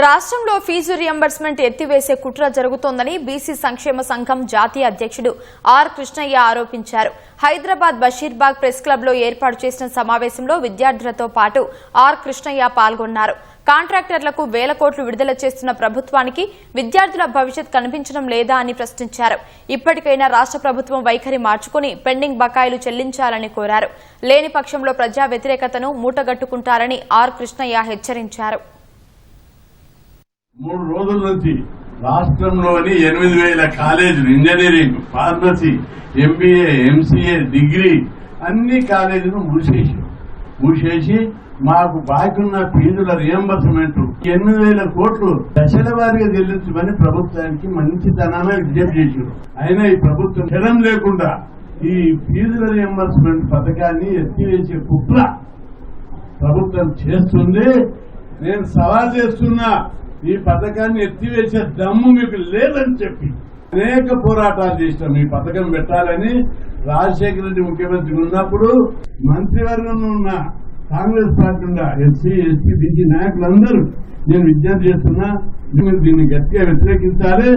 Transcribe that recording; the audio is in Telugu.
రాష్ట్రంలో ఫీజు రియంబర్స్మెంట్ ఎత్తివేసే కుట్ర జరుగుతోందని బీసీ సంక్షేమ సంఘం జాతీయ అధ్యక్షుడు ఆర్ కృష్ణయ్య ఆరోపించారు. హైదరాబాద్ బషీర్బాగ్ ప్రెస్ క్లబ్ లో ఏర్పాటు చేసిన సమావేశంలో విద్యార్థులతో పాటు ఆర్ కృష్ణయ్య పాల్గొన్నారు. కాంట్రాక్టర్లకు వేల కోట్లు విడుదల చేస్తున్న ప్రభుత్వానికి విద్యార్థుల భవిష్యత్ కనిపించడం లేదా అని ప్రశ్నించారు. ఇప్పటికైనా రాష్ట్ర ప్రభుత్వం వైఖరి మార్చుకుని పెండింగ్ బకాయిలు చెల్లించాలని కోరారు. లేని పక్షంలో ప్రజా వ్యతిరేకతను మూటగట్టుకుంటారని ఆర్ కృష్ణయ్య హెచ్చరించారు. 3 రోజుల నుంచి రాష్ట్రంలోని 8,000 కాలేజీలు engineering, pharmacy, MBA, MCA, degree అన్ని కాలేజీలు మూసేసి మాకు బాకున్న ఫీజుల రియంబర్స్మెంట్ 8,000 కోట్లు దశల వారీగా చెల్లించమని ప్రభుత్వానికి మంచితనాన్ని విజ్ఞప్తి చేశారు. అయినా ఈ ప్రభుత్వం క్షణం లేకుండా ఈ ఫీజుల రియంబర్స్మెంట్ పథకాన్ని ఎత్తివేసే కుట్ర ప్రభుత్వం చేస్తుంది. నేను సవాల్ చేస్తున్నా, ఈ పథకాన్ని ఎత్తివేసే దమ్ము మీకు లేదని చెప్పి అనేక పోరాటాలు చేసినాం. ఈ పథకం పెట్టాలని రాజశేఖర రెడ్డి ముఖ్యమంత్రి ఉన్నప్పుడు మంత్రివర్గంలో ఉన్న కాంగ్రెస్ పార్టీ ఉన్న ఎస్సీ, ఎస్టీ, బీసీ నాయకులందరూ నేను విజ్ఞప్తి చేస్తున్నా, మీరు దీన్ని గట్టిగా వ్యతిరేకించాలి.